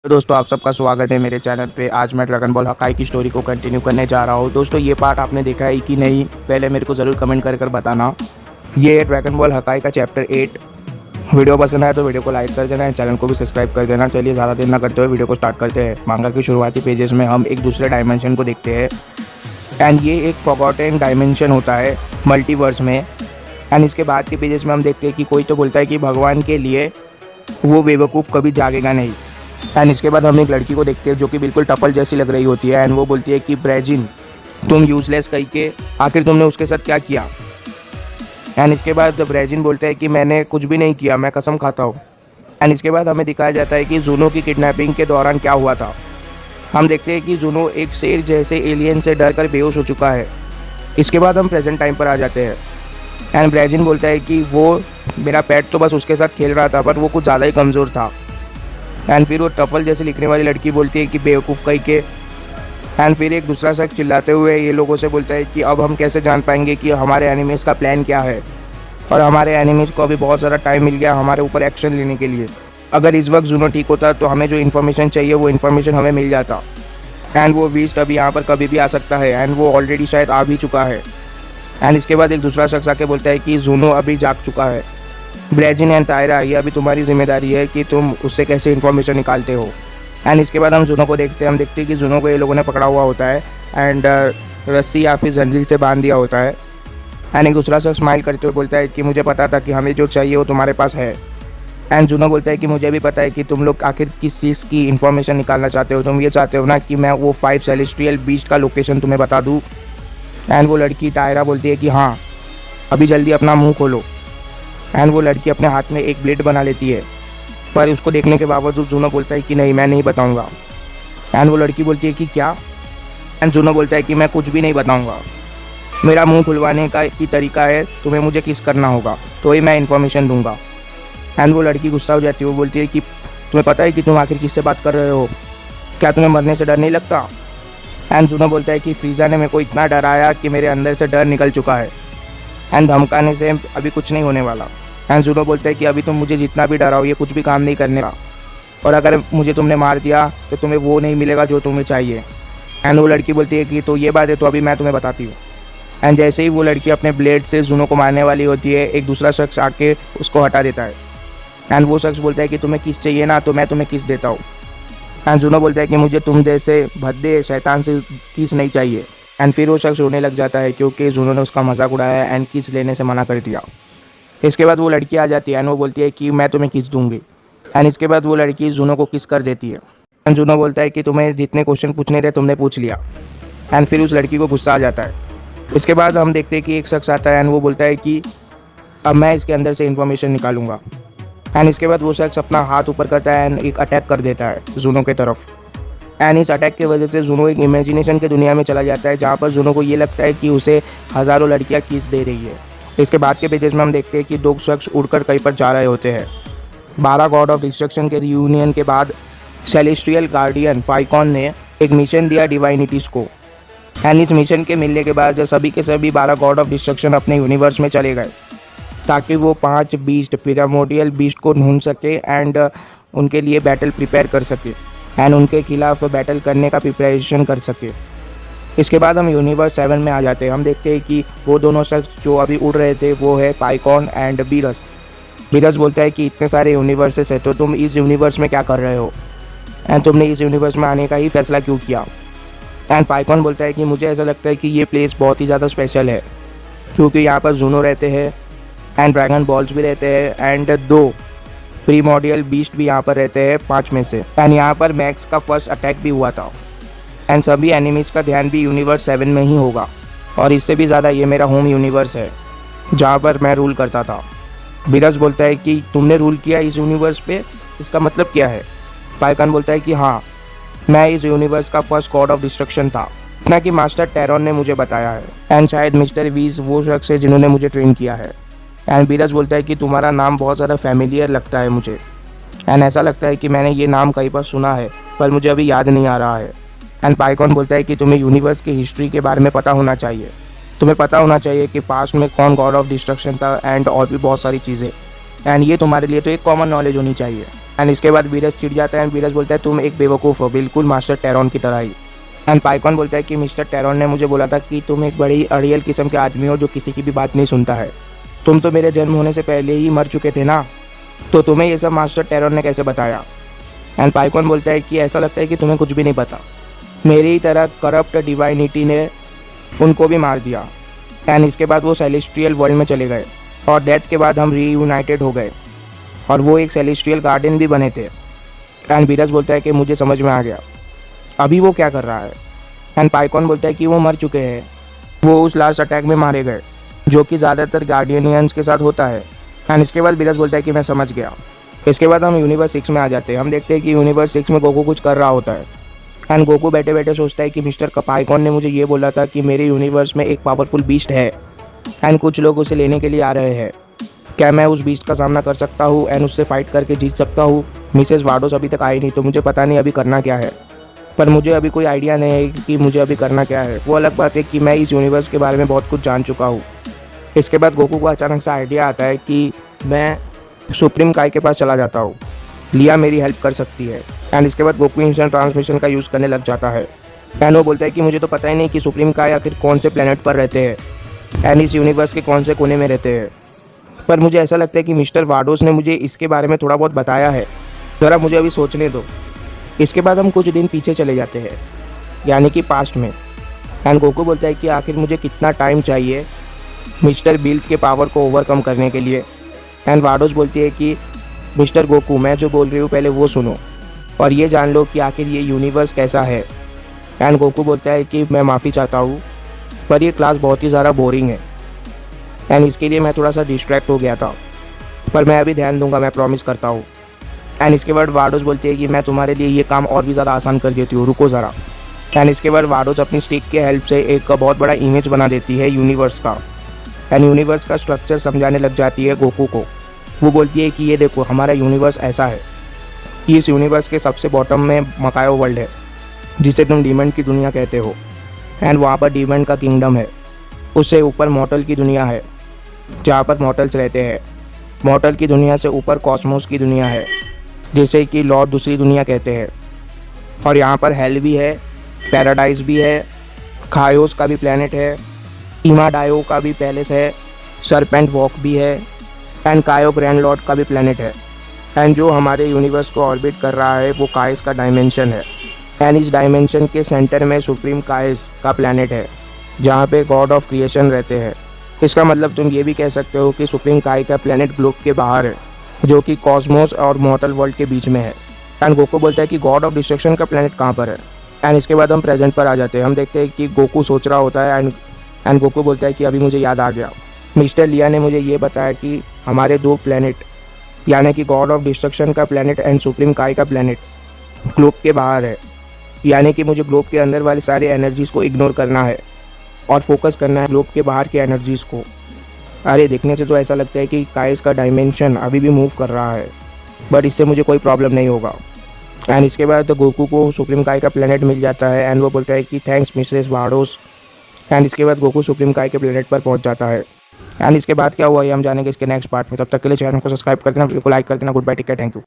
तो दोस्तों आप सबका स्वागत है मेरे चैनल पे। आज मैं ड्रैगन बॉल हकाई की स्टोरी को कंटिन्यू करने जा रहा हूँ। दोस्तों ये पार्ट आपने देखा है कि नहीं, पहले मेरे को ज़रूर कमेंट कर बताना। ये है ड्रैगन बॉल हकाई का चैप्टर 8। वीडियो पसंद आए तो वीडियो को लाइक कर देना है, चैनल को भी सब्सक्राइब कर देना। चलिए ज़्यादा देर ना करते हुए वीडियो को स्टार्ट करते हैं। मांगा की शुरुआती पेजेस में हम एक दूसरे डायमेंशन को देखते हैं एंड ये एक फॉरगॉटन डायमेंशन होता है मल्टीवर्स में। एंड इसके बाद के पेजेस में हम देखते हैं कि कोई तो बोलता है कि भगवान के लिए वो बेवकूफ़ कभी जागेगा नहीं। एंड इसके बाद हम एक लड़की को देखते हैं जो कि बिल्कुल टफल जैसी लग रही होती है एंड वो बोलती है कि ब्रेजिन तुम यूजलेस कही के आखिर तुमने उसके साथ क्या किया। एंड इसके बाद ब्रेजिन बोलता है कि मैंने कुछ भी नहीं किया, मैं कसम खाता हूँ। एंड इसके बाद हमें दिखाया जाता है कि जूनो की किडनैपिंग के दौरान क्या हुआ था। हम देखते हैं कि जूनो एक शेर जैसे एलियन से डर कर बेहोश हो चुका है। इसके बाद हम प्रेजेंट टाइम पर आ जाते हैं एंड ब्रेजिन बोलता है कि वो मेरा पेट तो बस उसके साथ खेल रहा था पर वो कुछ ज़्यादा ही कमज़ोर था। एंड फिर वो टफल जैसे लिखने वाली लड़की बोलती है कि बेवकूफ़ कही के। एंड फिर एक दूसरा शख्स चिल्लाते हुए ये लोगों से बोलता है कि अब हम कैसे जान पाएंगे कि हमारे एनिमीज़ का प्लान क्या है, और हमारे एनिमीज़ को अभी बहुत सारा टाइम मिल गया हमारे ऊपर एक्शन लेने के लिए। अगर इस वक्त जूनो ठीक होता तो हमें जो इन्फॉर्मेशन चाहिए वो इन्फॉर्मेशन हमें मिल जाता। एंड वो बीस्ट अभी यहाँ पर कभी भी आ सकता है एंड वो ऑलरेडी शायद आ भी चुका है। एंड इसके बाद एक दूसरा शख्स आके बोलता है कि जूनो अभी जाग चुका है। ब्रेजिन एंड तायरा, ये अभी तुम्हारी जिम्मेदारी है कि तुम उससे कैसे इन्फॉर्मेशन निकालते हो। एंड इसके बाद हम जूनो को देखते हैं। हम देखते हैं कि जूनो को ये लोगों ने पकड़ा हुआ होता है एंड रस्सी या फिर जंजीर से बांध दिया होता है। एंड एक दूसरा शख्स स्माइल करते हुए बोलता है कि मुझे पता था कि हमें जो चाहिए वो तुम्हारे पास है। एंड जूनो बोलता है कि मुझे भी पता है कि तुम लोग आखिर किस चीज़ की इन्फॉर्मेशन निकालना चाहते हो। तुम ये चाहते हो ना कि मैं वो 5 सेलेस्टियल बीस्ट का लोकेशन तुम्हें बता दूँ। एंड वो लड़की तायरा बोलती है कि हाँ, अभी जल्दी अपना मुँह खोलो। एंड वो लड़की अपने हाथ में एक ब्लेड बना लेती है, पर उसको देखने के बावजूद जूनो बोलता है कि नहीं, मैं नहीं बताऊंगा। एंड वो लड़की बोलती है कि क्या। एंड जूनो बोलता है कि मैं कुछ भी नहीं बताऊंगा। मेरा मुंह खुलवाने का ही तरीका है, तुम्हें मुझे किस करना होगा तो ही मैं इन्फॉर्मेशन दूंगा। एंड वो लड़की गुस्सा हो जाती है। वो बोलती है कि तुम्हें पता है कि तुम आखिर किससे बात कर रहे हो, क्या तुम्हें मरने से डर नहीं लगता। एंड जूनो बोलता है कि फ्रीज़ा ने मेरे को इतना डराया कि मेरे अंदर से डर निकल चुका है एंड धमकाने से अभी कुछ नहीं होने वाला। एंड जूनो बोलता है कि अभी तुम मुझे जितना भी डराओ ये कुछ भी काम नहीं करने का, और अगर मुझे तुमने मार दिया तो तुम्हें वो नहीं मिलेगा जो तुम्हें चाहिए। एंड वो लड़की बोलती है कि तो ये बात है तो अभी मैं तुम्हें बताती हूँ। एंड जैसे ही वो लड़की अपने ब्लेड से जूनो को मारने वाली होती है, एक दूसरा शख्स आके उसको हटा देता है। एंड वो शख्स बोलता है कि तुम्हें किस चाहिए ना, तो मैं तुम्हें किस देता हूँ। एंड जूनो बोलता है कि मुझे तुम जैसे भद्दे शैतान से किस नहीं चाहिए। एंड फिर वो शख्स रोने लग जाता है क्योंकि जूनो ने उसका मजाक उड़ाया एंड किस लेने से मना कर दिया। इसके बाद वो लड़की आ जाती है एंड वो बोलती है कि मैं तुम्हें किस दूंगी। एंड इसके बाद वो लड़की जूनो को किस कर देती है। एंड जूनो बोलता है कि तुम्हें जितने क्वेश्चन पूछने थे तुमने पूछ लिया। एंड फिर उस लड़की को गुस्सा आ जाता है। इसके बाद हम देखते हैं कि एक शख्स आता है एंड वो बोलता है कि अब मैं इसके अंदर से इन्फॉर्मेशन निकालूंगा। एंड इसके बाद वो शख्स अपना हाथ ऊपर करता है एंड एक अटैक कर देता है जूनो के तरफ। एंड इस अटैक की वजह से जूनो एक इमेजिनेशन के दुनिया में चला जाता है जहाँ पर जूनो को ये लगता है कि उसे हज़ारों लड़कियाँ किस दे रही है। इसके बाद के पेजेस में हम देखते हैं कि 2 शख्स उड़कर कहीं पर जा रहे होते हैं। 12 गॉड ऑफ डिस्ट्रक्शन के रियूनियन के बाद सेलेस्टियल गार्डियन पाइकॉन ने एक मिशन दिया डिवाइनिटीज़ को। एंड इस मिशन के मिलने के बाद सभी के सभी 12 गॉड ऑफ डिस्ट्रक्शन अपने यूनिवर्स में चले गए ताकि वो 5 बीस्ट पिरामोडियल बीस्ट को ढूंढ सके एंड उनके लिए बैटल प्रिपेयर कर सके एंड उनके खिलाफ बैटल करने का प्रिपरेशन कर सके। इसके बाद हम यूनिवर्स 7 में आ जाते हैं। हम देखते हैं कि वो दोनों शख्स जो अभी उड़ रहे थे वो है पाइकॉन एंड बीरस। बीरस बोलता है कि इतने सारे यूनिवर्सेस है तो तुम इस यूनिवर्स में क्या कर रहे हो एंड तुमने इस यूनिवर्स में आने का ही फैसला क्यों किया। एंड पाइकॉन बोलता है कि मुझे ऐसा लगता है कि ये प्लेस बहुत ही ज़्यादा स्पेशल है क्योंकि यहाँ पर जूनो रहते हैं एंड ड्रैगन बॉल्स भी रहते हैं एंड 2 प्रीमोडियल बीस्ट भी यहाँ पर रहते हैं 5 में से। एंड यहाँ पर मैक्स का फर्स्ट अटैक भी हुआ था। एंड सभी एनिमीज़ का ध्यान भी यूनिवर्स 7 में ही होगा, और इससे भी ज़्यादा ये मेरा होम यूनिवर्स है जहाँ पर मैं रूल करता था। बीरस बोलता है कि तुमने रूल किया इस यूनिवर्स पे, इसका मतलब क्या है। पाइकॉन बोलता है कि हाँ, मैं इस यूनिवर्स का फर्स्ट गॉड ऑफ डिस्ट्रक्शन था, इतना कि मास्टर टेरॉन ने मुझे बताया है एंड शायद मिस्टर वीज वो शख्स है जिन्होंने मुझे ट्रेन किया है। एंड बीरस बोलता है कि तुम्हारा नाम बहुत ज़्यादा फैमिलियर लगता है मुझे एंड ऐसा लगता है कि मैंने ये नाम कहीं पर सुना है पर मुझे अभी याद नहीं आ रहा है। एंड पाइकॉन बोलता है कि तुम्हें यूनिवर्स की हिस्ट्री के बारे में पता होना चाहिए, तुम्हें पता होना चाहिए कि पास्ट में कौन गॉड ऑफ डिस्ट्रक्शन था एंड और भी बहुत सारी चीज़ें। एंड ये तुम्हारे लिए तो एक कॉमन नॉलेज होनी चाहिए। एंड इसके बाद वीरस चिढ़ जाता है एंड वीरस बोलता है तुम एक बेवकूफ़ हो, बिल्कुल मास्टर टेरॉन की तरह ही। एंड पाइकॉन बोलता है कि मिस्टर टेरॉन ने मुझे बोला था कि तुम एक बड़ी अड़ियल किस्म के आदमी हो जो किसी की भी बात नहीं सुनता है। तुम तो मेरे जन्म होने से पहले ही मर चुके थे ना, तो तुम्हें ये सब मास्टर टेरॉन ने कैसे बताया। एंड पाइकॉन बोलता है कि ऐसा लगता है कि तुम्हें कुछ भी नहीं पता, मेरी ही तरह करप्ट डिवाइनिटी ने उनको भी मार दिया। एंड इसके बाद वो सेलेस्ट्रियल वर्ल्ड में चले गए और डेथ के बाद हम रीयूनाइटेड हो गए और वो एक सेलेस्ट्रियल गार्डन भी बने थे। एंड वीरस बोलता है कि मुझे समझ में आ गया, अभी वो क्या कर रहा है। एंड पाइकॉन बोलता है कि वो मर चुके हैं, वो उस लास्ट अटैक में मारे गए जो कि ज़्यादातर गार्डियनियंस के साथ होता है। एंड इसके बाद वीरस बोलता है कि मैं समझ गया। इसके बाद हम यूनिवर्स 6 में आ जाते हैं। हम देखते हैं कि यूनिवर्स 6 में गोकू कुछ कर रहा होता है। एंड गोकू बैठे बैठे सोचता है कि मिस्टर पाइकॉन ने मुझे ये बोला था कि मेरे यूनिवर्स में एक पावरफुल बीस्ट है एंड कुछ लोग उसे लेने के लिए आ रहे हैं। क्या मैं उस बीस्ट का सामना कर सकता हूँ एंड उससे फाइट करके जीत सकता हूँ। मिसेस वार्डोस अभी तक आई नहीं तो मुझे पता नहीं अभी करना क्या है, पर मुझे अभी कोई आइडिया नहीं है कि मुझे अभी करना क्या है। वो अलग बात है कि मैं इस यूनिवर्स के बारे में बहुत कुछ जान चुका हूँ। इसके बाद गोकू को अचानक से आइडिया आता है कि मैं सुप्रीम काय के पास चला जाता हूँ, लिया मेरी हेल्प कर सकती है। एंड इसके बाद गोकू इंस्टेंट ट्रांसमिशन का यूज़ करने लग जाता है। एंड वो बोलता है कि मुझे तो पता ही नहीं कि सुप्रीम काय आखिर कौन से प्लेनेट पर रहते हैं एंड इस यूनिवर्स के कौन से कोने में रहते हैं, पर मुझे ऐसा लगता है कि मिस्टर वार्डोस ने मुझे इसके बारे में थोड़ा बहुत बताया है, ज़रा मुझे अभी सोचने दो। इसके बाद हम कुछ दिन पीछे चले जाते हैं, यानी कि पास्ट में। एंड गोकू बोलता है कि आखिर मुझे कितना टाइम चाहिए मिस्टर बिल्स के पावर को ओवरकम करने के लिए। एंड वार्डोस बोलती है कि मिस्टर गोकू मैं जो बोल रही हूँ पहले वो सुनो और ये जान लो कि आखिर ये यूनिवर्स कैसा है। एंड गोकू बोलता है कि मैं माफ़ी चाहता हूँ पर ये क्लास बहुत ही ज़्यादा बोरिंग है एंड इसके लिए मैं थोड़ा सा डिस्ट्रैक्ट हो गया था, पर मैं अभी ध्यान दूंगा, मैं प्रॉमिस करता हूँ। एंड इसके बाद वार्डोस बोलती है कि मैं तुम्हारे लिए ये काम और भी ज़्यादा आसान कर देती हूँ, रुको ज़रा। एंड इसके बाद वार्डोस अपनी स्टिक के हेल्प से एक बहुत बड़ा इमेज बना देती है यूनिवर्स का। एंड यूनिवर्स का स्ट्रक्चर समझाने लग जाती है गोकू को। वो बोलती है कि ये देखो हमारा यूनिवर्स ऐसा है कि इस यूनिवर्स के सबसे बॉटम में मकायो वर्ल्ड है जिसे तुम डीमन की दुनिया कहते हो। एंड वहाँ पर डीमन का किंगडम है, उससे ऊपर मॉर्टल की दुनिया है जहाँ पर मॉर्टल्स रहते हैं। मॉर्टल की दुनिया से ऊपर कॉस्मोस की दुनिया है जिसे कि लॉर्ड दूसरी दुनिया कहते हैं। और यहाँ पर हेल भी है, पैराडाइज भी है, खायोस का भी प्लेनेट है, इमाडायो का भी पैलेस है, सरपेंट वॉक भी है एंड कायो ग्रैंड लॉर्ड का भी प्लेनेट है। एंड जो हमारे यूनिवर्स को ऑर्बिट कर रहा है वो कायस का डायमेंशन है। एंड इस डायमेंशन के सेंटर में सुप्रीम कायस का प्लेनेट है जहाँ पे गॉड ऑफ क्रिएशन रहते हैं। इसका मतलब तुम ये भी कह सकते हो कि सुप्रीम काय का प्लेनेट ग्लोब के बाहर है जो कि कॉस्मोस और मॉर्टल वर्ल्ड के बीच में है। एंड गोकू बोलता है कि गॉड ऑफ डिस्ट्रक्शन का प्लेनेट कहाँ पर है। एंड इसके बाद हम प्रेजेंट पर आ जाते हैं। हम देखते हैं कि गोकू सोच रहा होता है एंड गोकू बोलता है कि अभी मुझे याद आ गया, मिस्टर लिया ने मुझे ये बताया कि हमारे 2 प्लेनेट यानी कि गॉड ऑफ डिस्ट्रक्शन का प्लेनेट एंड सुप्रीम काय का प्लेनेट ग्लोब के बाहर है, यानी कि मुझे ग्लोब के अंदर वाली सारी एनर्जीज़ को इग्नोर करना है और फोकस करना है ग्लोब के बाहर की एनर्जीज़ को। अरे देखने से तो ऐसा लगता है कि काइस का डायमेंशन अभी भी मूव कर रहा है, बट इससे मुझे कोई प्रॉब्लम नहीं होगा। एंड इसके बाद तो गोकू को सुप्रीम काय का प्लेनेट मिल जाता है एंड वो बोलता है कि थैंक्स मिसेस वार्डोस। एंड इसके बाद गोकू सुप्रीम काय के प्लेनेट पर पहुंच जाता है। एंड इसके बाद क्या हुआ ये हम जानेंगे इसके नेक्स्ट पार्ट में। तब तक के लिए चैनल को सब्सक्राइब कर देना, वीडियो को लाइक कर देना। Goodbye, take care, thank you.